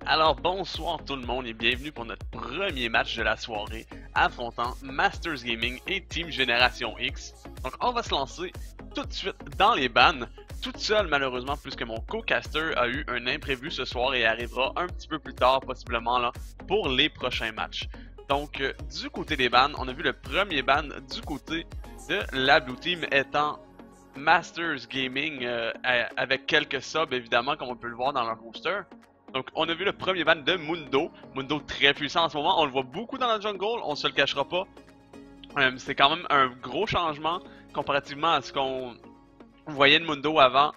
Alors bonsoir tout le monde et bienvenue pour notre premier match de la soirée affrontant Masters Gaming et Team Génération X. Donc on va se lancer tout de suite dans les bans, toute seule malheureusement puisque mon co-caster a eu un imprévu ce soir et arrivera un petit peu plus tard possiblement là pour les prochains matchs. Donc du côté des bans, on a vu le premier ban du côté de la Blue Team étant Masters Gaming avec quelques subs évidemment comme on peut le voir dans leur roster. Donc on a vu le premier ban de Mundo, Mundo très puissant en ce moment, on le voit beaucoup dans la jungle, on se le cachera pas. C'est quand même un gros changement comparativement à ce qu'on voyait de Mundo avant.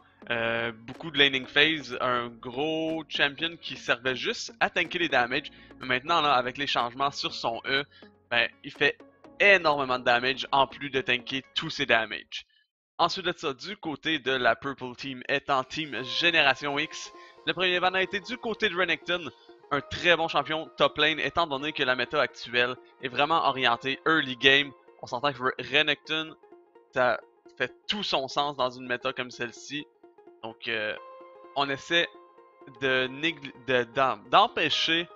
Beaucoup de laning phase, un gros champion qui servait juste à tanker les damages. Mais maintenant là, avec les changements sur son E, ben, il fait énormément de damage en plus de tanker tous ses damages. Ensuite de ça, du côté de la Purple Team étant Team Génération X, le premier ban a été du côté de Renekton, un très bon champion top lane étant donné que la méta actuelle est vraiment orientée early game. On s'entend que Renekton, ça fait tout son sens dans une méta comme celle-ci. Donc on essaie d'empêcher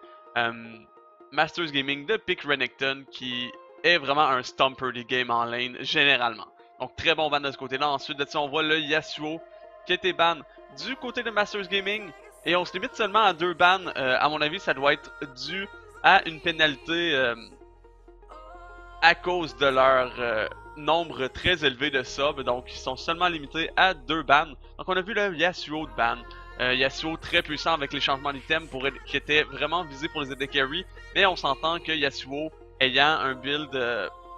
Masters Gaming de pick Renekton qui est vraiment un stomp early game en lane généralement. Donc très bon ban de ce côté-là. Ensuite de ça, on voit le Yasuo qui a été ban du côté de Masters Gaming. Et on se limite seulement à 2 bans. À mon avis, ça doit être dû à une pénalité à cause de leur nombre très élevé de subs. Donc ils sont seulement limités à 2 bans. Donc on a vu le Yasuo de ban. Yasuo très puissant avec les changements d'items qui était vraiment visé pour les AD Carry. Mais on s'entend que Yasuo ayant un build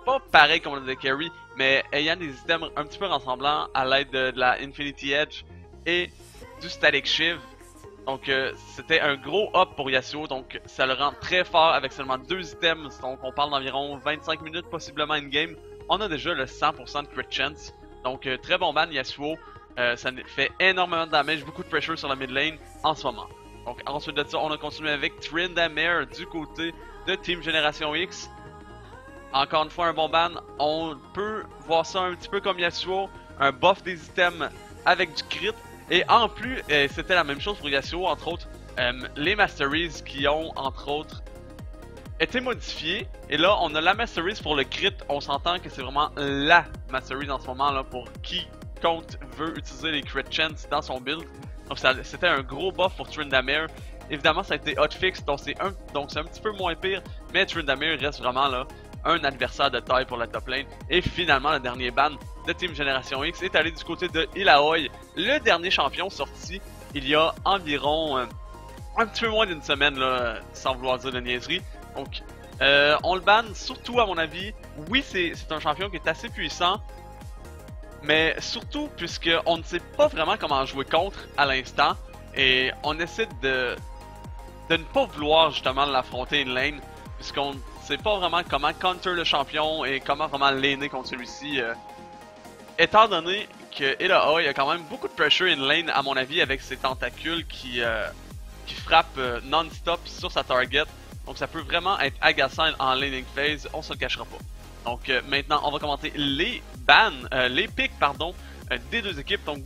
pas pareil comme le AD Carry, mais ayant des items un petit peu ressemblants à l'aide de la Infinity Edge et du Static Shiv. Donc c'était un gros up pour Yasuo, donc ça le rend très fort avec seulement 2 items, donc on parle d'environ 25 minutes possiblement in-game. On a déjà le 100% de crit chance, donc très bon ban Yasuo, ça fait énormément de damage, beaucoup de pressure sur la mid lane en ce moment. Donc ensuite de ça, on a continué avec Tryndamere du côté de Team Génération X. Encore une fois un bon ban, on peut voir ça un petit peu comme Yasuo, un buff des items avec du crit. Et en plus, c'était la même chose pour Yasuo, entre autres, les Masteries qui ont, entre autres, été modifiés. Et là, on a la Masteries pour le crit, on s'entend que c'est vraiment la Masteries en ce moment là pour quiconque veut utiliser les crit chance dans son build. Donc c'était un gros buff pour Tryndamere. Évidemment, ça a été hotfix, donc c'est un petit peu moins pire, mais Tryndamere reste vraiment là un adversaire de taille pour la top lane. Et finalement, le dernier ban de Team Génération X est allé du côté de Illaoi, le dernier champion sorti il y a environ un petit peu moins d'une semaine, là, sans vouloir dire de niaiserie. Donc, on le ban surtout à mon avis. Oui, c'est un champion qui est assez puissant, mais surtout puisqu'on ne sait pas vraiment comment jouer contre à l'instant. Et on essaie de ne pas vouloir justement l'affronter in lane, puisqu'on sait pas vraiment comment counter le champion et comment vraiment laner contre celui-ci. Étant donné que Illaoi a quand même beaucoup de pressure in lane à mon avis avec ses tentacules qui frappent non-stop sur sa target. Donc ça peut vraiment être agaçant en laning phase, on se le cachera pas. Donc maintenant on va commenter les bans, les picks pardon, des deux équipes. Donc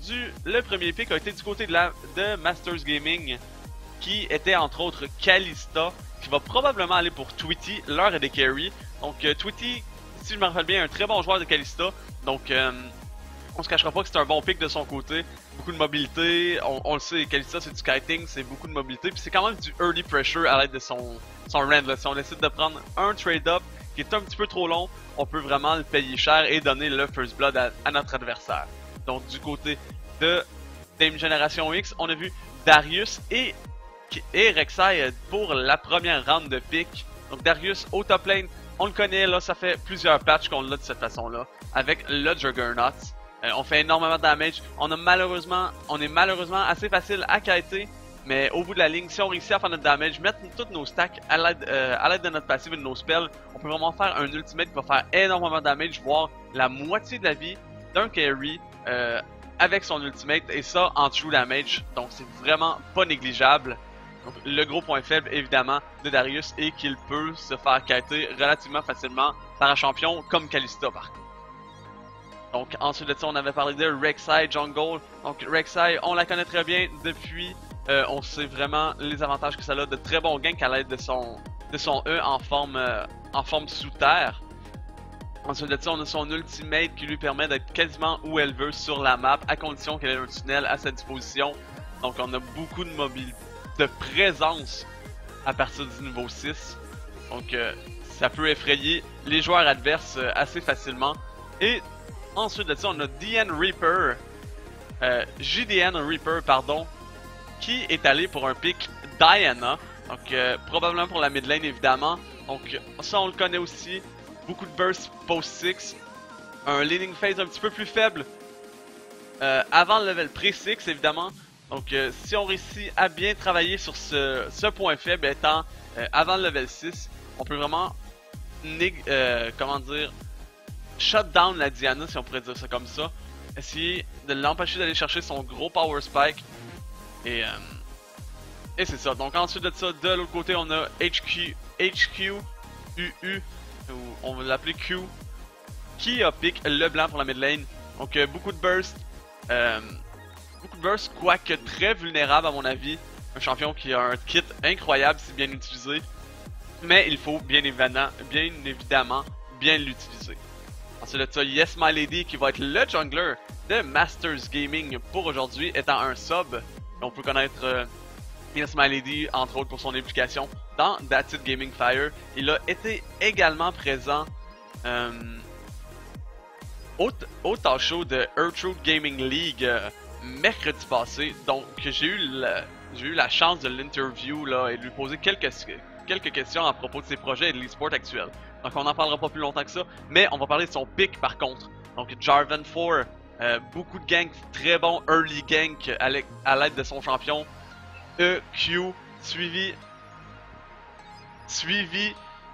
le premier pick a été du côté de Masters Gaming qui était entre autres Kalista, qui va probablement aller pour Twitty, leur AD Carry. Donc Twitty, si je me rappelle bien, un très bon joueur de Kalista. Donc on se cachera pas que c'est un bon pick de son côté. Beaucoup de mobilité, on le sait, Kalista c'est du kiting, c'est beaucoup de mobilité. Puis c'est quand même du early pressure à l'aide de son rend. Là. Si on décide de prendre un trade-up qui est un petit peu trop long, on peut vraiment le payer cher et donner le first blood à notre adversaire. Donc du côté de Team Génération X, on a vu Darius et Rek'Sai pour la première round de pick. Donc Darius au top lane, on le connaît là, ça fait plusieurs patchs qu'on l'a de cette façon là, avec le Juggernaut. On fait énormément de damage, on est malheureusement assez facile à kiter, mais au bout de la ligne, si on réussit à faire notre damage, mettre toutes nos stacks à l'aide de notre passive et de nos spells, on peut vraiment faire un ultimate qui va faire énormément de damage, voire la moitié de la vie d'un carry avec son ultimate, et ça en true damage, donc c'est vraiment pas négligeable. Donc, le gros point faible évidemment de Darius est qu'il peut se faire kiter relativement facilement par un champion comme Kalista par contre. Donc ensuite de ça on avait parlé de Rek'Sai Jungle. Donc Rek'Sai on la connaît très bien depuis on sait vraiment les avantages que ça a, de très bons gains à l'aide de son E en forme sous terre. Ensuite de ça, on a son ultimate qui lui permet d'être quasiment où elle veut sur la map, à condition qu'elle ait un tunnel à sa disposition. Donc on a beaucoup de mobilité, de présence à partir du niveau 6. Donc ça peut effrayer les joueurs adverses assez facilement. Et ensuite de ça, on a DN Reaper, JDN Reaper, pardon, qui est allé pour un pick Diana. Donc probablement pour la mid lane évidemment. Donc ça on le connaît aussi. Beaucoup de burst post-6, un leading phase un petit peu plus faible avant le level pré-6 évidemment. Donc si on réussit à bien travailler sur ce point faible étant avant le level 6, on peut vraiment comment dire, shut down la Diana si on pourrait dire ça comme ça. Essayer de l'empêcher d'aller chercher son gros power spike et c'est ça. Donc ensuite de ça, de l'autre côté on a HQUU, ou on va l'appeler Q, qui a pick le blanc pour la mid lane. Donc beaucoup de burst, quoique très vulnérable à mon avis. Un champion qui a un kit incroyable si bien utilisé, mais il faut bien évidemment bien l'utiliser. Ensuite de ça, Yes My Lady qui va être le jungler de Masters Gaming pour aujourd'hui, étant un sub. On peut connaître Yes My Lady entre autres pour son implication dans That's It Gaming Fire. Il a été également présent au talk show de Earthroot Gaming League mercredi passé. Donc j'ai eu la chance de l'interview là et de lui poser quelques questions à propos de ses projets et de l'e-sport actuel. Donc on n'en parlera pas plus longtemps que ça, mais on va parler de son pick par contre. Donc Jarvan 4, beaucoup de gank, très bon early gank à l'aide de son champion EQ, suivi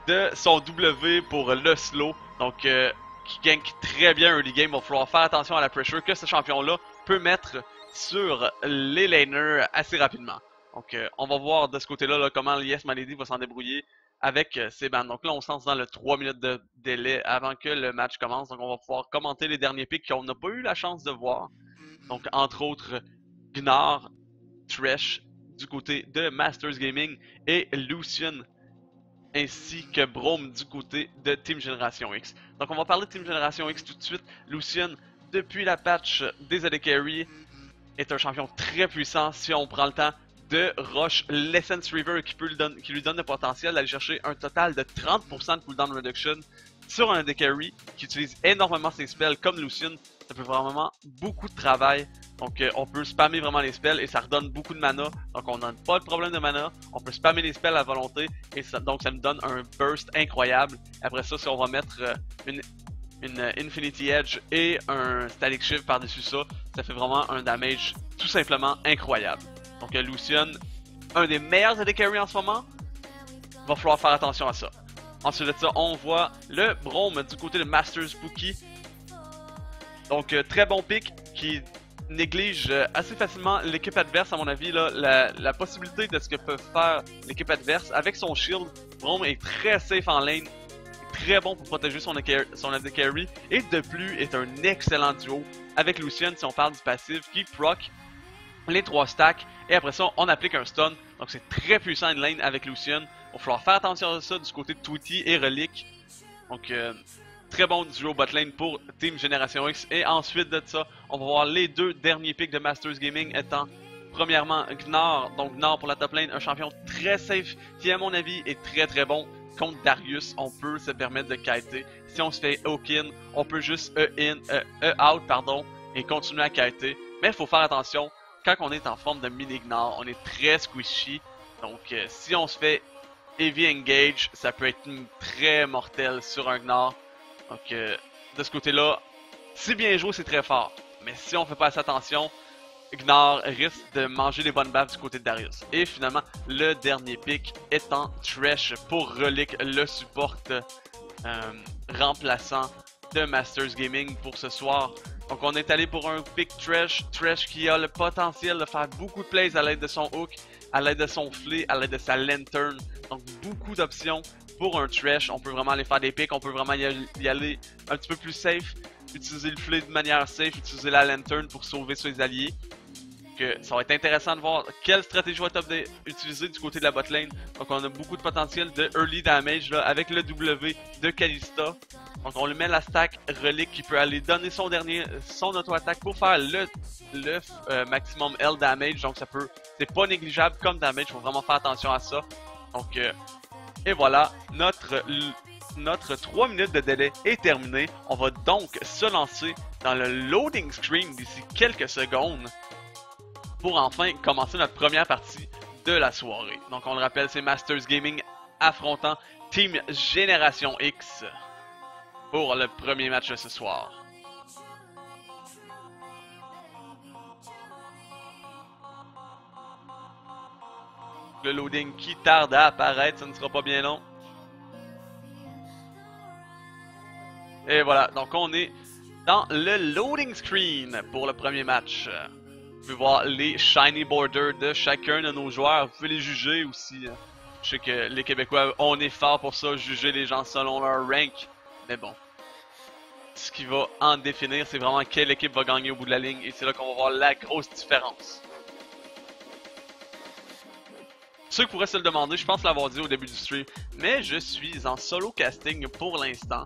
de son W pour le slow. Donc qui gank très bien early game. Il va falloir faire attention à la pressure que ce champion là peut mettre sur les laners assez rapidement. Donc on va voir de ce côté là, comment Yes My Lady va s'en débrouiller avec ses bans. Donc là on se lance dans le 3 minutes de délai avant que le match commence. Donc on va pouvoir commenter les derniers picks qu'on n'a pas eu la chance de voir. Donc entre autres Gnar, Thresh du côté de Masters Gaming et Lucian ainsi que Braum du côté de Team Génération X. Donc on va parler de Team Génération X tout de suite. Lucian, depuis la patch des AD Carry, est un champion très puissant si on prend le temps de rush l'Essence River qui lui donne le potentiel d'aller chercher un total de 30% de cooldown reduction sur un AD Carry qui utilise énormément ses spells comme Lucian. Ça peut vraiment beaucoup de travail. Donc on peut spammer vraiment les spells et ça redonne beaucoup de mana. Donc on n'a pas de problème de mana. On peut spammer les spells à volonté et donc ça nous donne un burst incroyable. Après ça, si on va mettre une Infinity Edge et un Static Shift par-dessus ça, ça fait vraiment un damage tout simplement incroyable. Donc Lucian, un des meilleurs AD Carry en ce moment, va falloir faire attention à ça. Ensuite de ça, on voit le Braum du côté de Masters Spooky. Donc très bon pick qui néglige assez facilement l'équipe adverse à mon avis. Là, la possibilité de ce que peut faire l'équipe adverse avec son shield. Braum est très safe en lane, très bon pour protéger son AD Carry et de plus est un excellent duo avec Lucian si on parle du passif qui proc les 3 stacks et après ça on applique un stun. Donc c'est très puissant une lane avec Lucian. Il va falloir faire attention à ça du côté de Tweety et Relic. Donc très bon duo botlane pour Team Génération X. Et ensuite de ça, on va voir les deux derniers picks de Masters Gaming étant premièrement Gnar. Donc Gnar pour la top lane, un champion très safe qui à mon avis est très bon contre Darius. On peut se permettre de kiter. Si on se fait hook-in, on peut juste E-out pardon, et continuer à kiter. Mais il faut faire attention, quand on est en forme de mini Gnar, on est très squishy. Donc si on se fait heavy engage, ça peut être très mortel sur un Gnar. Donc de ce côté-là, si bien joué, c'est très fort. Mais si on fait pas assez attention, Gnar risque de manger les bonnes baffes du côté de Darius. Et finalement, le dernier pick étant Thresh pour Relic, le support remplaçant de Masters Gaming pour ce soir. Donc on est allé pour un pick Thresh qui a le potentiel de faire beaucoup de plays à l'aide de son hook, à l'aide de son flea, à l'aide de sa lantern. Donc beaucoup d'options pour un Thresh. On peut vraiment aller faire des picks, on peut vraiment y aller un petit peu plus safe, utiliser le flea de manière safe, utiliser la lantern pour sauver ses alliés. ça va être intéressant de voir quelle stratégie va être utilisée du côté de la bot lane. Donc on a beaucoup de potentiel de early damage là, avec le W de Kalista. Donc on lui met la stack relique qui peut aller donner son auto-attaque pour faire le maximum L damage. Donc c'est pas négligeable comme damage, faut vraiment faire attention à ça. Donc et voilà, notre 3 minutes de délai est terminé. On va donc se lancer dans le loading screen d'ici quelques secondes pour enfin commencer notre première partie de la soirée. Donc on le rappelle, c'est Masters Gaming affrontant Team Génération X pour le premier match de ce soir. Le loading qui tarde à apparaître, ça ne sera pas bien long. Et voilà, donc on est dans le loading screen pour le premier match. Vous pouvez voir les shiny borders de chacun de nos joueurs, vous pouvez les juger aussi. Je sais que les Québécois, on est fort pour ça, juger les gens selon leur rank. Mais bon, ce qui va en définir, c'est vraiment quelle équipe va gagner au bout de la ligne. Et c'est là qu'on va voir la grosse différence. Ceux qui pourraient se le demander, je pense l'avoir dit au début du stream, mais je suis en solo casting pour l'instant.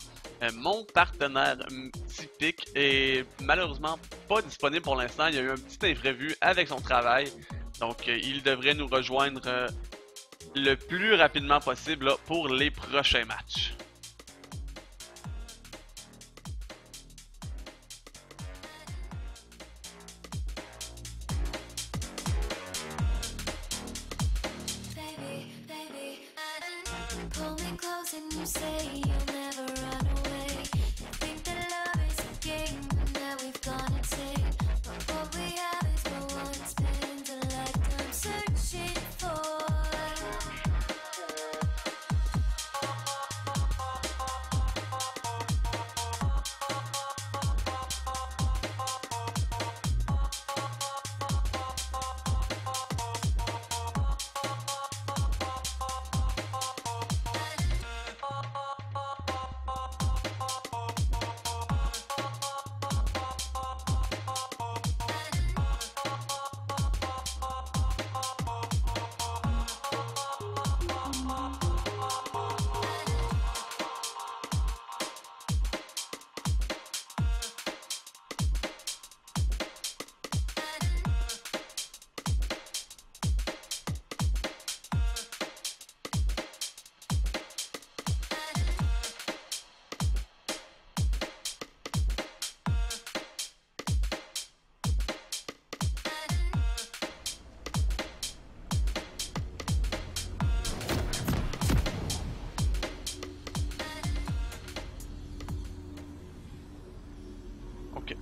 Mon partenaire typique est malheureusement pas disponible pour l'instant. Il y a eu un petit imprévu avec son travail. Donc il devrait nous rejoindre le plus rapidement possible là, pour les prochains matchs.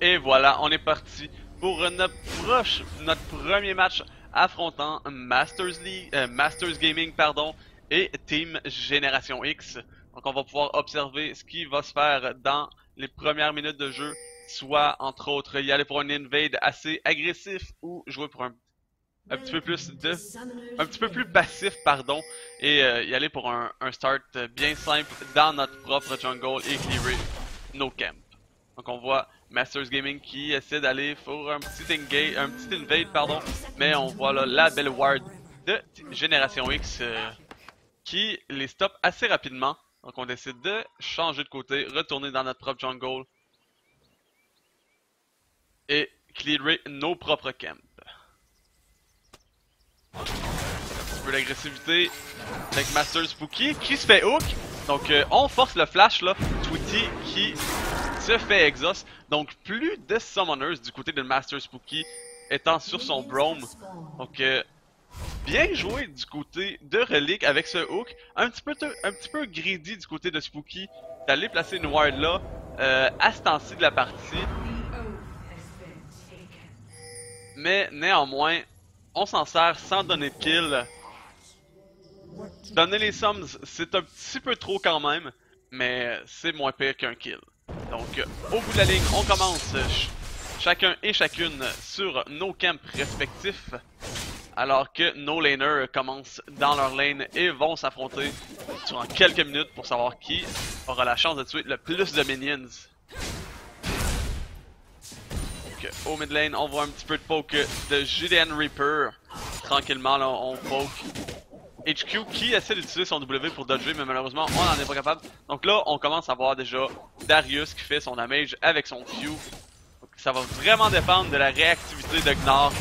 Et voilà, on est parti pour notre premier match affrontant Masters Gaming et Team Génération X. Donc on va pouvoir observer ce qui va se faire dans les premières minutes de jeu, soit entre autres y aller pour un invade assez agressif ou jouer pour un petit peu plus passif et y aller pour un start bien simple dans notre propre jungle et clearer nos camps. Donc on voit Masters Gaming qui essaie d'aller pour un petit invade, mais on voit là la belle ward de Génération X qui les stoppe assez rapidement. Donc on décide de changer de côté, retourner dans notre propre jungle et clearer nos propres camps. Un petit peu d'agressivité avec Master Spooky qui se fait hook. Donc on force le flash là, Tweety qui se fait exhaust. Donc plus de summoners du côté de Master Spooky étant sur son Brome. Donc bien joué du côté de Relic avec ce hook. Un petit peu greedy du côté de Spooky d'aller placer une ward là à ce temps-ci de la partie. Mais néanmoins, on s'en sert sans donner de kill. Donner les sums, c'est un petit peu trop quand même, mais c'est moins pire qu'un kill. Donc, au bout de la ligne, on commence chacun et chacune sur nos camps respectifs, alors que nos laners commencent dans leur lane et vont s'affronter durant quelques minutes pour savoir qui aura la chance de tuer le plus de minions. Donc au mid lane, on voit un petit peu de poke de Julian Reaper. Tranquillement là, on poke. HQ qui essaie d'utiliser son W pour dodger, mais malheureusement on n'en est pas capable. Donc là, on commence à voir déjà Darius qui fait son damage avec son Q. Donc ça va vraiment dépendre de la réactivité de Gnar.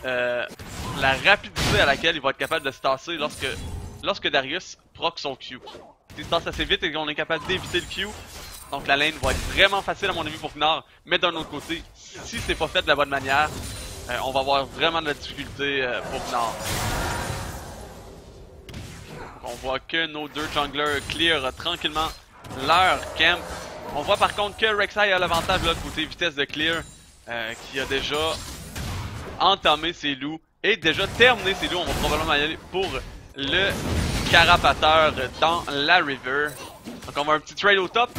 La rapidité à laquelle il va être capable de se tasser lorsque Darius proc son Q. S'il se tasse assez vite et qu'on est capable d'éviter le Q, donc la lane va être vraiment facile à mon avis pour Gnar. Mais d'un autre côté, si c'est pas fait de la bonne manière, on va avoir vraiment de la difficulté pour Gnar. On voit que nos deux junglers clear tranquillement leur camp. On voit par contre que Rek'Sai a l'avantage de l'autre côté, vitesse de clear, qui a déjà entamé ses loups et déjà terminé ses loups. On va probablement y aller pour le carapateur dans la river. Donc on va un petit trade au top.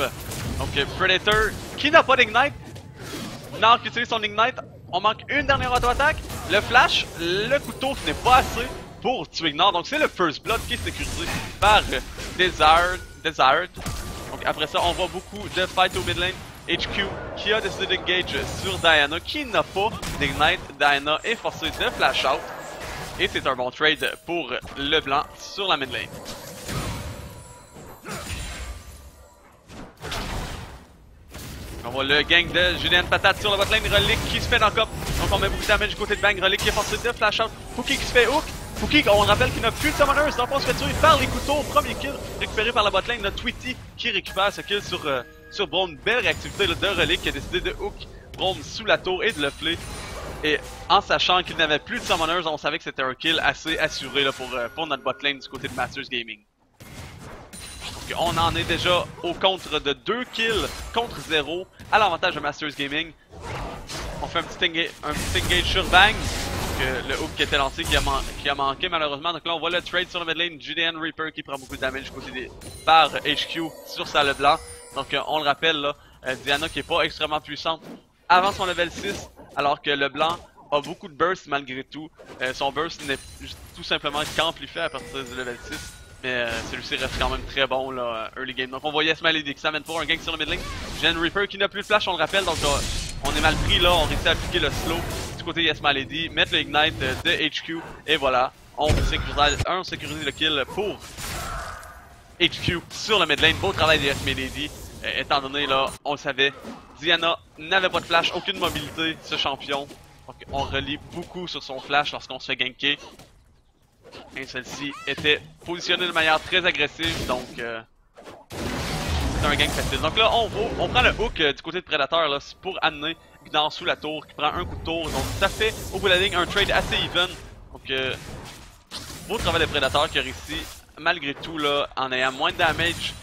Donc Predator qui n'a pas d'ignite. Gnar qui utilise son ignite. On manque une dernière auto-attaque. Le flash, le couteau qui n'est pas assez pour tuer Gnar. Donc c'est le first blood qui est sécurisé par Desired. Donc après ça, on voit beaucoup de fight au mid lane. HQ qui a décidé d'engage sur Diana qui n'a pas d'ignite. Diana est forcée de flash out. Et c'est un bon trade pour le blanc sur la mid lane. On voit le gang de Julian Patate sur la bot lane. Relic qui se fait knock up. Donc on met beaucoup de damage du côté de Bang. Relic qui est forcé de flash out. Fouki qui se fait hook. Fouki, on rappelle qu'il n'a plus de summoners. Donc on se fait tuer par les couteaux. Premier kill récupéré par la bot lane. Notre Tweety qui récupère ce kill sur Braum. Belle réactivité là, de Relic qui a décidé de hook Braum sous la tour et de le flay. Et en sachant qu'il n'avait plus de summoners, on savait que c'était un kill assez assuré là, pour notre bot lane du côté de Masters Gaming. Donc on en est déjà au contre de 2 kills contre 0 à l'avantage de Masters Gaming. On fait un petit engage sur Bang. Le hook qui était lancé qui a manqué malheureusement. Donc là on voit le trade sur le mid lane. Julian Reaper qui prend beaucoup de damage du côté par HQ sur sa Leblanc. Donc on le rappelle là, Diana qui est pas extrêmement puissante avant son level 6. Alors que le blanc a beaucoup de burst malgré tout. Son burst n'est tout simplement qu'amplifié à partir du level 6. Mais celui-ci reste quand même très bon là, early game. Donc on voit Yesmalady qui s'amène pour un gang sur le mid lane. Gen Reaper qui n'a plus de flash, on le rappelle. Donc on est mal pris là, on réussit à appliquer le slow du côté Yesmalady. Mettre le ignite de HQ. Et voilà, on sécurise le kill pour HQ sur le mid lane. Beau travail de Yesmalady. Étant donné là, on le savait, Diana n'avait pas de flash, aucune mobilité, ce champion. Donc on relie beaucoup sur son flash lorsqu'on se fait ganker. Et celle-ci était positionnée de manière très agressive, donc c'est un gank facile. Donc là on prend le hook du côté de Predator là, pour amener Gnar sous la tour, qui prend un coup de tour. Donc ça fait au bout de la ligne un trade assez even. Donc beau travail de Predator qui a réussi malgré tout là, en ayant moins de damage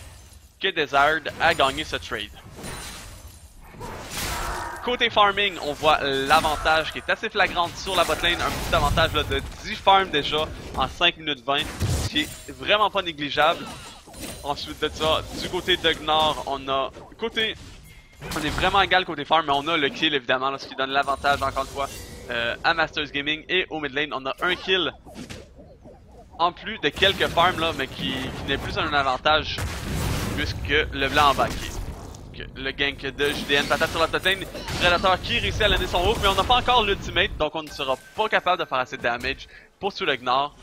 que Desired à gagner ce trade. Côté farming, on voit l'avantage qui est assez flagrant sur la botlane, un petit avantage là, de 10 farms déjà en 5 minutes 20, ce qui est vraiment pas négligeable. Ensuite de ça, du côté de Gnar, on est vraiment égal côté farm, mais on a le kill évidemment, là, ce qui donne l'avantage encore une fois à Masters Gaming. Et au mid lane, on a un kill en plus de quelques farms là, mais qui n'est plus un avantage puisque le blanc a backé. Le gank de JDN, patate sur la top lane, Predator qui réussit à lander son hook, mais on n'a pas encore l'ultimate, donc on ne sera pas capable de faire assez de damage pour tuer le Gnar,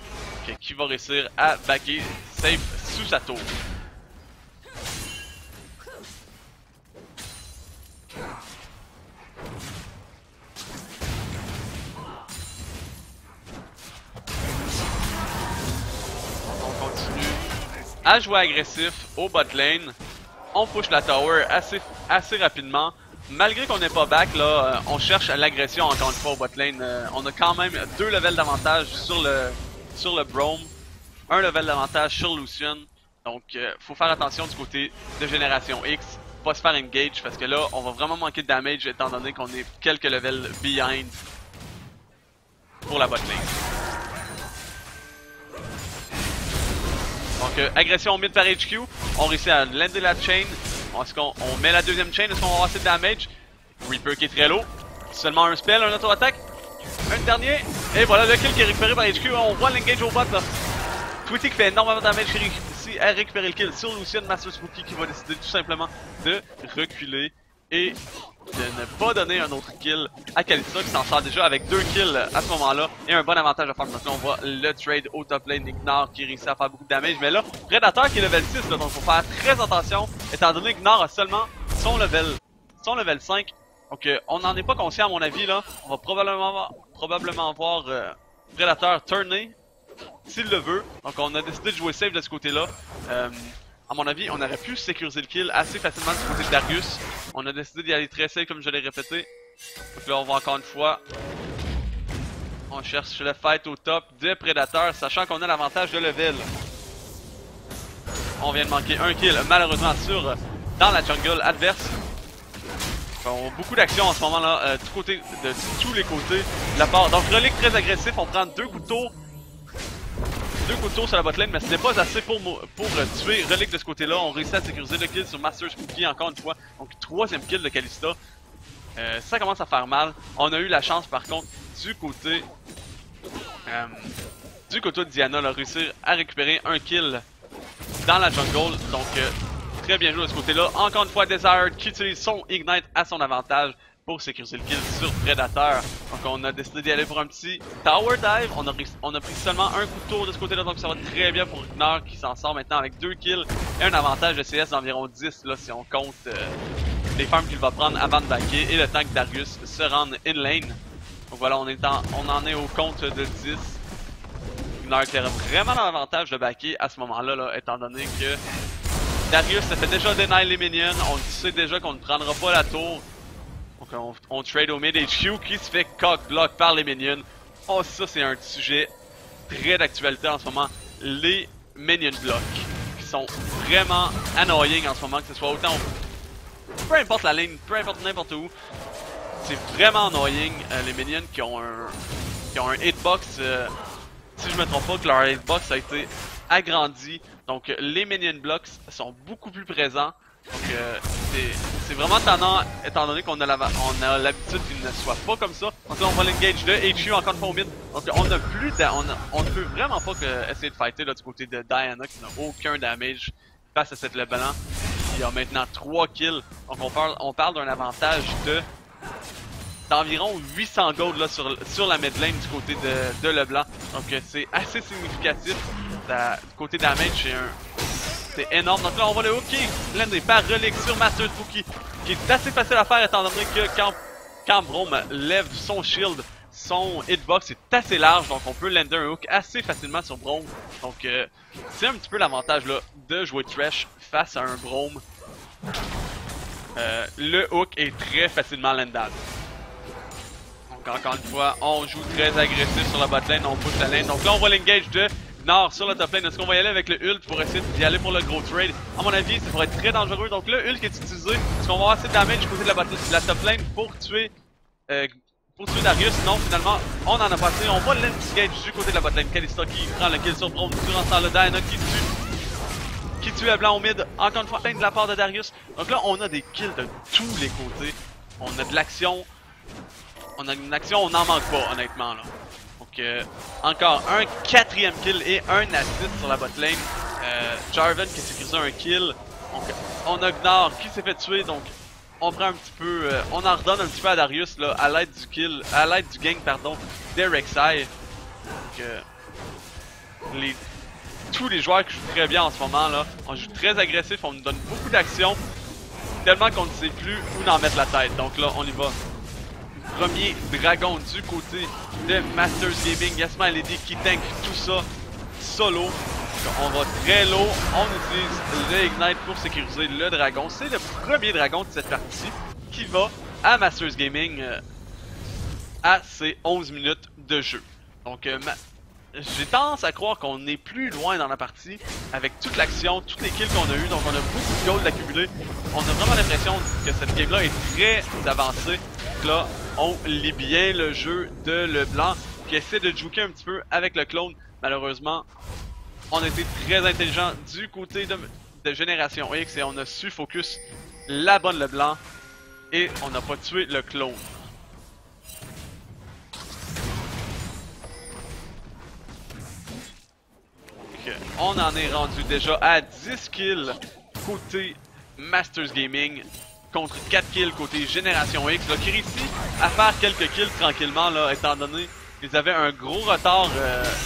qui va réussir à backer safe sous sa tour. On continue à jouer agressif au bot lane. On push la tower assez rapidement. Malgré qu'on n'est pas back, là, on cherche l'agression encore une fois au bot lane. On a quand même 2 levels d'avantage sur le Braum, 1 level d'avantage sur Lucian. Donc faut faire attention du côté de Génération X, pas se faire engage parce que là on va vraiment manquer de damage étant donné qu'on est quelques levels behind pour la bot lane. Donc agression mid par HQ, on réussit à lander la chain. Est-ce qu'on met la deuxième chain? Est-ce qu'on va avoir assez de damage? Reaper qui est très low. Seulement un spell, un auto-attaque. Un dernier. Et voilà le kill qui est récupéré par HQ. On voit l'engage au bot là. Tweety qui fait énormément de damage, qui réussit à récupérer le kill sur Lucian. Master Spooky qui va décider tout simplement de reculer. et de ne pas donner un autre kill à Kalista qui s'en sort déjà avec 2 kills à ce moment-là et un bon avantage à faire. Donc là on voit le trade au top lane, Ignore qui réussit à faire beaucoup de damage, mais là Predator qui est level 6 là, donc faut faire très attention étant donné que Ignore a seulement son level 5. Donc on n'en est pas conscient à mon avis là, on va probablement voir Predator turner s'il le veut. Donc on a décidé de jouer safe de ce côté-là. À mon avis, on aurait pu sécuriser le kill assez facilement du côté de Darius. On a décidé d'y aller très safe comme je l'ai répété. Donc là, on va encore une fois. On cherche le fight au top de Predator, sachant qu'on a l'avantage de level. On vient de manquer un kill, malheureusement, dans la jungle adverse. On a beaucoup d'actions en ce moment-là, de tous les côtés de la part. Donc, relique très agressif, on prend 2 couteaux. 2 couteaux sur la botlane, mais ce n'est pas assez pour tuer Relic de ce côté-là. On réussit à sécuriser le kill sur Master Spooky encore une fois. Donc 3ème kill de Kalista. Ça commence à faire mal. On a eu la chance par contre du côté de Diana de réussir à récupérer un kill dans la jungle. Donc très bien joué de ce côté-là. Encore une fois Desired qui utilise son Ignite à son avantage pour sécuriser le kill sur Predator. Donc on a décidé d'y aller pour un petit Tower Dive. On a pris seulement un coup de tour de ce côté-là, donc ça va très bien pour Ignore qui s'en sort maintenant avec 2 kills et un avantage de CS d'environ 10 là si on compte les farms qu'il va prendre avant de backer et le temps que Darius se rende in lane. Donc voilà, on en est au compte de 10. Ignore qui aura vraiment l'avantage de backer à ce moment-là, là, étant donné que Darius se fait déjà deny les minions. On sait déjà qu'on ne prendra pas la tour. Donc on trade au mid HQ qui se fait cock-block par les minions. Oh, ça c'est un sujet très d'actualité en ce moment. Les minion blocks qui sont vraiment annoying en ce moment, que ce soit autant peu importe la ligne, peu importe n'importe où. C'est vraiment annoying les minions qui ont un hitbox, si je me trompe pas, que leur hitbox a été agrandi. Donc les minion blocks sont beaucoup plus présents. Donc c'est vraiment tannant étant donné qu'on a l'habitude qu'il ne soit pas comme ça. Donc là on va l'engage de HU encore une fois au mid. Donc on ne peut vraiment pas essayer de fighter là, du côté de Diana qui n'a aucun damage face à cette level 1. Il y a maintenant 3 kills. Donc on parle d'un avantage d'environ 800 gold là, sur la mid lane du côté de Leblanc. Donc c'est assez significatif. Du côté damage c'est énorme. Donc là on va le hooker landé par Relic sur Master Spooky, qui est assez facile à faire étant donné que quand Braum lève son shield, son hitbox est assez large, donc on peut lander un hook assez facilement sur Braum. Donc c'est un petit peu l'avantage là de jouer Thresh face à un Braum. Le hook est très facilement landable. Donc encore une fois, on joue très agressif sur la bot lane, on pousse la lane. Donc là on voit l'engage de Nord sur la top lane. Est-ce qu'on va y aller avec le ult pour essayer d'y aller pour le gros trade? À mon avis, ça pourrait être très dangereux. Donc le ult qui est utilisé, est-ce qu'on va avoir assez de damage du côté de la top lane pour tuer Darius? Non, finalement, on en a pas assez. On voit l'engage du côté de la bot lane. Kalista qui prend le kill sur Braum durant ce temps-là. Diana qui tue à blanc au mid. Encore une fois, de la part de Darius. Donc là, on a des kills de tous les côtés. On a de l'action. On a une action, on n'en manque pas, honnêtement, là. Donc, encore un 4ème kill et un assist sur la bot lane. Jarvan qui sécurise un kill. Donc, on a Gnar qui s'est fait tuer. Donc, on prend un petit peu, on en redonne un petit peu à Darius là, à l'aide du gang, pardon, d'Erexai. Donc, tous les joueurs qui jouent très bien en ce moment là, on joue très agressif, on nous donne beaucoup d'actions, tellement qu'on ne sait plus où en mettre la tête. Donc là, on y va. Premier dragon du côté de Masters Gaming, Yasma LED qui tank tout ça solo. Donc, on va très low, on utilise le Ignite pour sécuriser le dragon. C'est le premier dragon de cette partie qui va à Masters Gaming à ses 11 minutes de jeu. Donc j'ai tendance à croire qu'on est plus loin dans la partie avec toute l'action, toutes les kills qu'on a eu. Donc on a beaucoup de gold accumulés. On a vraiment l'impression que cette game là est très avancée. Donc là, on lit bien le jeu de Leblanc qui essaie de juker un petit peu avec le clone. Malheureusement, on a été très intelligent du côté de Génération X et on a su focus la bonne Leblanc et on n'a pas tué le clone. Donc, on en est rendu déjà à 10 kills côté Masters Gaming. contre 4 kills côté Génération X, là, qui réussit à faire quelques kills tranquillement, là, étant donné qu'ils avaient un gros retard,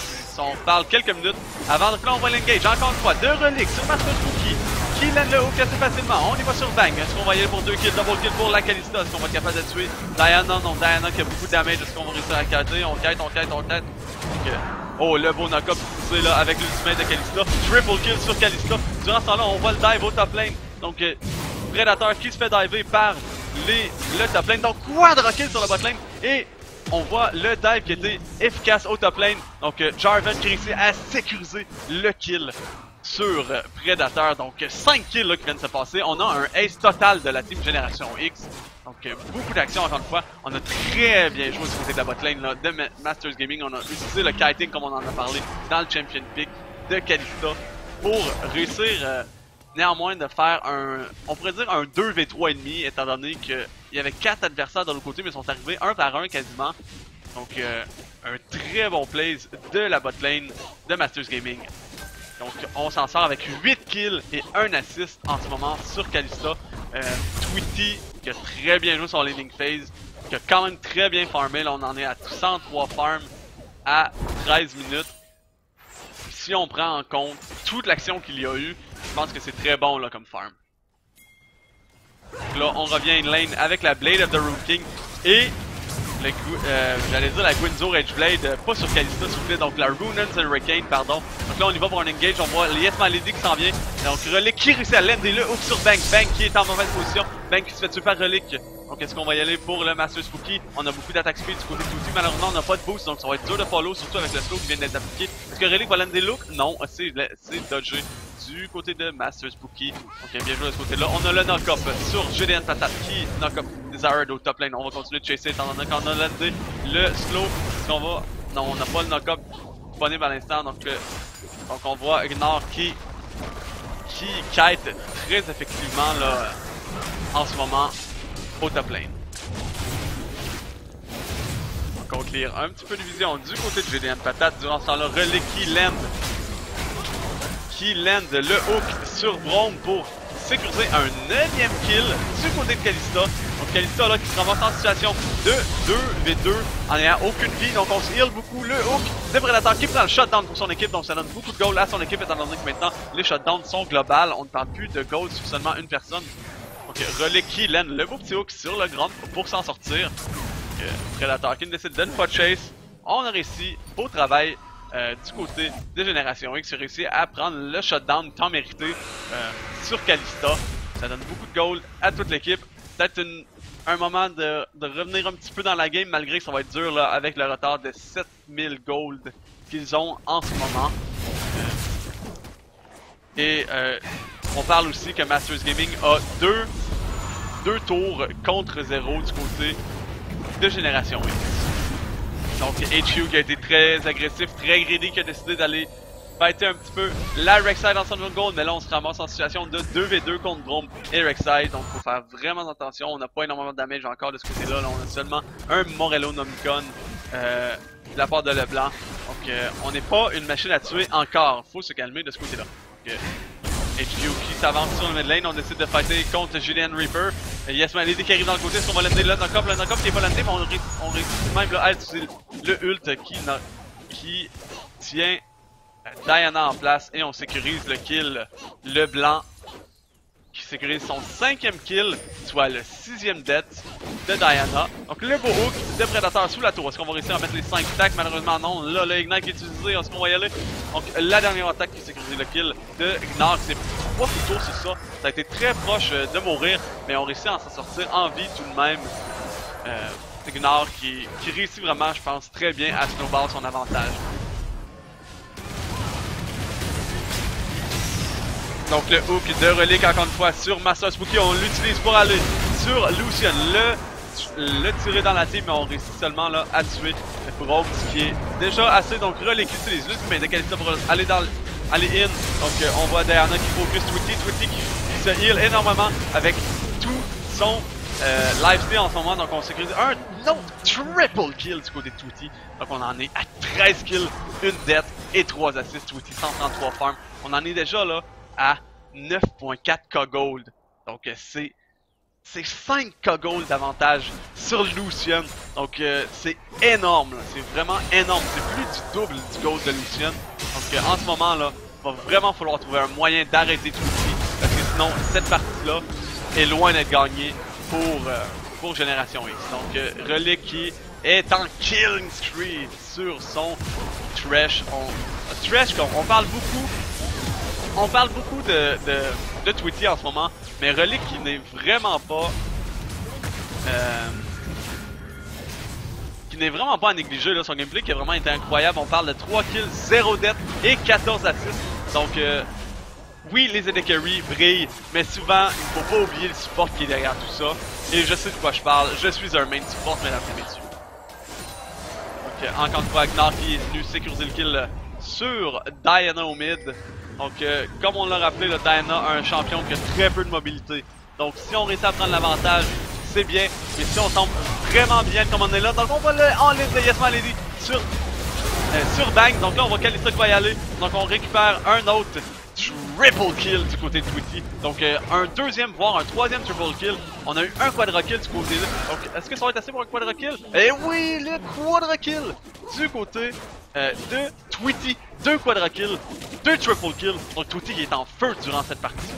si on parle quelques minutes avant. Donc là, on va l'engage encore une fois, 2 reliques sur Master Spooky, qui lève le hook assez facilement. On y va sur Bang. Est-ce qu'on va y aller pour 2 kills, double kill pour la Kalista? Est-ce qu'on va être capable de tuer Diana? Non, Diana qui a beaucoup de damage. Est-ce qu'on va réussir à cater? On quête. Donc, oh, le beau knock-up poussé là avec l'ultimate de Kalista. Triple kill sur Kalista. Durant ce temps-là, on va le dive au top lane. Donc, Predator qui se fait diver par le top lane. Donc, quadra kill sur la bot lane. Et on voit le dive qui était efficace au top lane. Donc, Jarvan qui réussit à sécuriser le kill sur Predator. Donc 5 kills là, qui viennent de se passer. On a un ace total de la team Génération X. Donc beaucoup d'actions encore une fois. On a très bien joué du côté de la botlane là, de Masters Gaming. On a utilisé le kiting comme on en a parlé dans le Champion Pick de Kalista pour réussir néanmoins de faire un, on pourrait dire un 2v3,5 étant donné qu'il y avait 4 adversaires de l'autre côté mais ils sont arrivés un par un quasiment. Donc un très bon plays de la botlane de Masters Gaming. Donc on s'en sort avec 8 kills et 1 assist en ce moment sur Kalista. Tweety qui a très bien joué son laning phase, qui a quand même très bien farmé. Là on en est à 103 farms à 13 minutes. Si on prend en compte toute l'action qu'il y a eu, je pense que c'est très bon là comme farm. Donc là on revient in lane avec la Blade of the Rune King et j'allais dire la Gwynzo Edgeblade, pas sur Kalista s'il vous plaît, donc la Rune's Hurricane, pardon. Donc là on y va pour un engage, on voit Yes Malady qui s'en vient. Donc Relic qui réussit à lander le hook sur Bang, Bang qui est en mauvaise position, Bang qui se fait tuer par Relic. Donc est-ce qu'on va y aller pour le Master Spooky? On a beaucoup d'attaque speed du côté de Tutti, malheureusement on n'a pas de boost, donc ça va être dur de follow, surtout avec le slow qui vient d'être appliqué. Est-ce que Relic va lander le hook? Non, c'est dodgé du côté de Master Spooky. Donc bien joué de ce côté là. On a le knock-up sur Julian Patate qui knock-up Desired au top lane. On va continuer de chasser étant donné qu'on a landé le slow. Est-ce qu'on va... Non, on n'a pas le knock-up disponible à l'instant. Donc on voit Ignore qui kite très effectivement là, en ce moment au top lane. Donc on clear un petit peu de vision du côté de Julian Patate. Durant ce temps-là, Relic qui land le hook sur Braum pour sécuriser un 9e kill du côté de Kalista. Donc Kalista là qui se ramasse en situation de 2v2 en n'ayant aucune vie. Donc on se heal beaucoup. Le hook de Predator qui prend le shutdown pour son équipe. Donc ça donne beaucoup de gold à son équipe étant donné que maintenant les shutdowns sont globales. On ne parle plus de gold sur seulement une personne. Donc Relic qui land le beau petit hook sur le grand pour s'en sortir. Predator qui décide de ne pas chase. On a réussi. Beau travail. Du côté de Génération X, j'ai réussi à prendre le shutdown tant mérité sur Kalista. Ça donne beaucoup de gold à toute l'équipe. Peut-être un moment de revenir un petit peu dans la game, malgré que ça va être dur là, avec le retard de 7000 gold qu'ils ont en ce moment. On parle aussi que Masters Gaming a deux tours contre 0 du côté de Génération X. Donc HU qui a été très agressif, très greedy, qui a décidé d'aller fighter un petit peu la Rek'Sai dans son gold, mais là on se ramasse en situation de 2v2 contre Braum et Rek'Sai, donc faut faire vraiment attention. On n'a pas énormément de damage encore de ce côté-là, là, on a seulement un Morello Nomicon de la part de Leblanc, donc on n'est pas une machine à tuer encore, faut se calmer de ce côté-là. HQ qui s'avance sur le mid lane, on décide de fighter contre Julian Reaper. Yes Malady qui arrive dans le côté, est-ce qu'on va lander le knock-up qui est pas landé, mais on réussit même là, à utiliser le ult qui tient Diana en place et on sécurise le kill. Le blanc qui sécurise son 5e kill, soit le 6e death de Diana. Donc le beau hook de Predator sous la tour. Est-ce qu'on va réussir à mettre les 5 stacks? Malheureusement non. Là le Ignite qui est utilisé, est-ce qu'on va y aller? Donc la dernière attaque qui sécurise le kill de Ignite. C'est 3 tours sur ça. Ça a été très proche de mourir, mais on réussit à s'en sortir en vie tout de même. Ignite qui réussit vraiment, je pense, très bien à snowball son avantage. Donc le hook de Relic encore une fois sur Master Spooky, on l'utilise pour aller sur Lucian, le tirer dans la team, mais on réussit seulement là à tuer le Braum, ce qui est déjà assez. Donc Relic utilise l'ultimate de Kalista pour aller in. Donc on voit Diana qui focus Tweety qui se heal énormément avec tout son lifesteal en ce moment. Donc on sécurise un autre triple kill du côté de Tweety. Donc on en est à 13 kills, une death et 3 assists. Tweety 133 farms. On en est déjà là à 9.4k gold. Donc c'est c'est 5k gold d'avantage sur Lucian. Donc c'est énorme, c'est vraiment énorme. C'est plus du double du gold de Lucian. Donc en ce moment là, il va vraiment falloir trouver un moyen d'arrêter Twitty. Parce que sinon, cette partie-là est loin d'être gagnée pour Génération X. Donc Relic qui est en killing spree sur son Thresh. Thresh, on parle beaucoup de Twitty en ce moment, mais Relic qui n'est vraiment pas à négliger là, son gameplay qui a vraiment été incroyable. On parle de 3 kills, 0 death et 14 assists. Donc oui, les AD Carry brillent, mais souvent il faut pas oublier le support qui est derrière tout ça. Et je sais de quoi je parle, je suis un main support, mesdames et messieurs. Donc encore une fois, Gnar qui est venu sécuriser le kill sur Diana au mid. Donc comme on l'a rappelé, là, Diana a un champion qui a très peu de mobilité. Donc si on réussit à prendre l'avantage, c'est bien. Mais si on tombe vraiment bien comme on est là, donc on va le en ligne de Yes My Lady sur Bang. Donc là on voit Kalista qui va y aller. Donc on récupère un autre triple kill du côté de Twitty. Donc un deuxième, voire un troisième triple kill. On a eu un quadra kill du côté là. Donc est-ce que ça va être assez pour un quadra kill? Eh oui, le quadra kill du côté de Twitty. 2 quadra kills, 2 triple kills. Donc Twitty qui est en feu durant cette partie.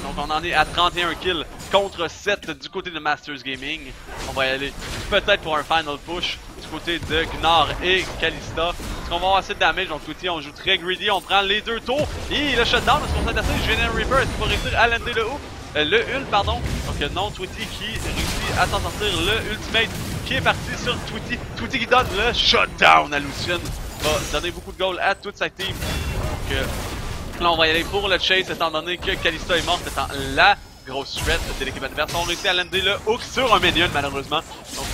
Donc on en est à 31 kills contre 7 du côté de Masters Gaming. On va y aller peut-être pour un final push du côté de Gnar et Kalista. Est-ce qu'on va avoir assez de damage? Donc Twitty, on joue très greedy, on prend les 2 tours. Et le shutdown, est-ce qu'on s'est assez? General Reaper, est-ce qu'il va réussir à lander le ult, pardon. Donc non, Twitty qui réussit à s'en sortir. Le ultimate qui est parti sur Twitty. Twitty qui donne le shutdown à Lucian. Va donner beaucoup de gold à toute sa team. Donc là on va y aller pour le chase étant donné que Kalista est morte étant la grosse threat de l'équipe adverse. On réussit à lander le hook sur un minion malheureusement. Donc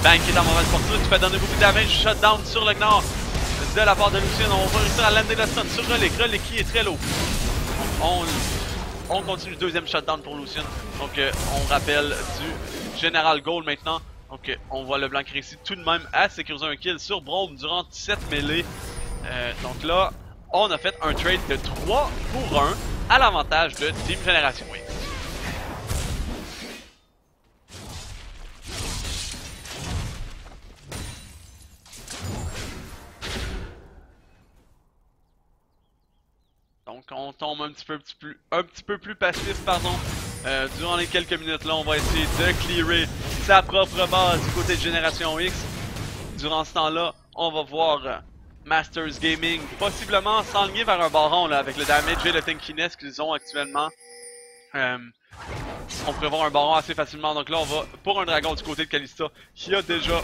Bang qui est en mauvaise posture, tu fais donner beaucoup de damage, shutdown sur le Gnar de la part de Lucian. On va réussir à lander le stun sur Relic. Relic qui est très low. On continue le deuxième shutdown pour Lucian. Donc on rappelle du General Gold maintenant. Donc on voit le blanc qui réussit tout de même à sécuriser un kill sur Braum durant 7 mêlées. Donc là, on a fait un trade de 3 pour 1 à l'avantage de Team Génération X. Donc on tombe un petit peu plus passif, pardon. Durant les quelques minutes là, on va essayer de clearer sa propre base du côté de Génération X. Durant ce temps-là, on va voir Masters Gaming possiblement s'enligner vers un baron là, avec le damage et le tankiness qu'ils ont actuellement. On pourrait voir un baron assez facilement. Donc là, on va pour un dragon du côté de Kalista qui a déjà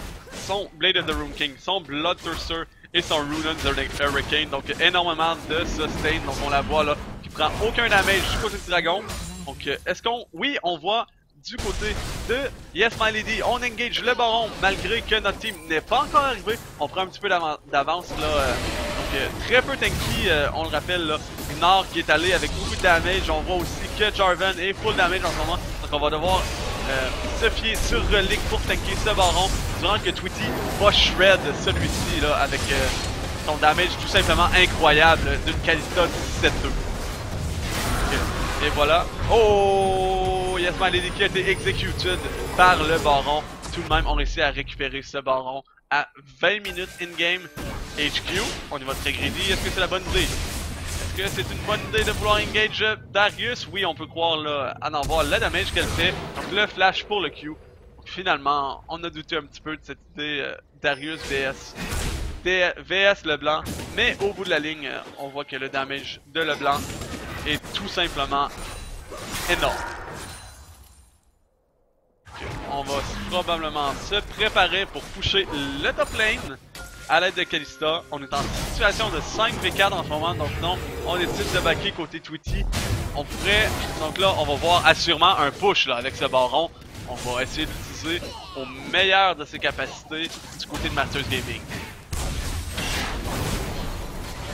son Blade of the Rune King, son Bloodthirster et son Runen Hurricane. Donc énormément de sustain. Donc on la voit là qui prend aucun damage du côté du dragon. Donc est-ce qu'on... Oui, on voit du côté de Yes My Lady, on engage le baron malgré que notre team n'est pas encore arrivé. On prend un petit peu d'avance là. Donc très peu tanky, on le rappelle là. Gnar qui est allé avec beaucoup de damage. On voit aussi que Jarvan est full damage en ce moment. Donc on va devoir se fier sur Relic pour tanker ce baron. Durant que Twitty va shred celui-ci là avec son damage tout simplement incroyable d'une Kalista 17-2. Et voilà. Oh, Yes My Lady qui a été executed par le baron. Tout de même, on réussit à récupérer ce baron à 20 minutes in-game. HQ, on y va très greedy. Est-ce que c'est la bonne idée? Est-ce que c'est une bonne idée de vouloir engage Darius? Oui, on peut croire là, à en voir le damage qu'elle fait. Donc le flash pour le Q. Donc, finalement, on a douté un petit peu de cette idée Darius VS Leblanc. Mais au bout de la ligne, on voit que le damage de Leblanc est tout simplement énorme. On va probablement se préparer pour pusher le top lane à l'aide de Kalista. On est en situation de 5v4 en ce moment, donc non, on décide de backer côté Twitty. On pourrait, donc là, on va voir assurément un push là, avec ce baron. On va essayer d'utiliser au meilleur de ses capacités du côté de Masters Gaming.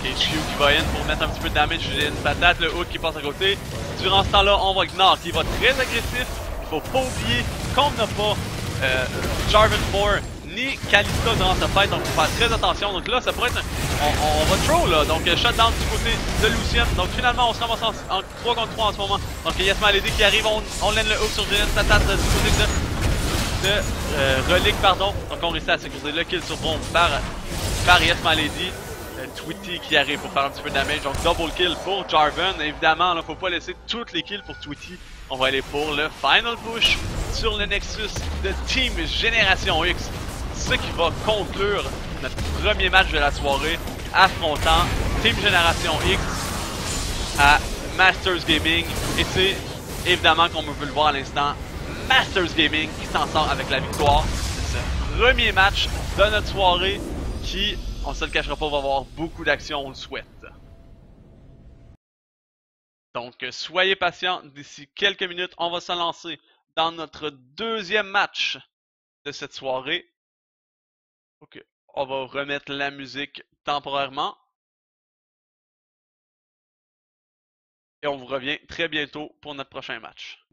HQ qui va in pour mettre un petit peu de damage, j'ai une patate, le hook qui passe à côté. Durant ce temps-là, on voit Gnar qui va très agressif. Il faut pas oublier qu'on n'a pas Jarvan 4 ni Kalista durant ce fight, donc faut faire très attention. Donc là, ça pourrait être on va throw là, donc shutdown du côté de Lucien. Donc finalement, on se ramasse en 3 contre 3 en ce moment. Donc Yes Malady qui arrive, on lène le hook sur Jalen Tatat du côté de Relic, pardon. Donc on réussit à sécuriser le kill sur Bron par Yes Malady. Twitty qui arrive pour faire un petit peu de damage, donc double kill pour Jarvan. Évidemment, là, faut pas laisser toutes les kills pour Twitty. On va aller pour le final push sur le Nexus de Team Génération X, ce qui va conclure notre premier match de la soirée, affrontant Team Génération X à Masters Gaming. Et c'est évidemment, comme on peut le voir à l'instant, Masters Gaming qui s'en sort avec la victoire de ce premier match de notre soirée qui, on se le cachera pas, va avoir beaucoup d'action, on le souhaite. Donc, soyez patients, d'ici quelques minutes, on va se lancer dans notre deuxième match de cette soirée. Ok, on va remettre la musique temporairement. Et on vous revient très bientôt pour notre prochain match.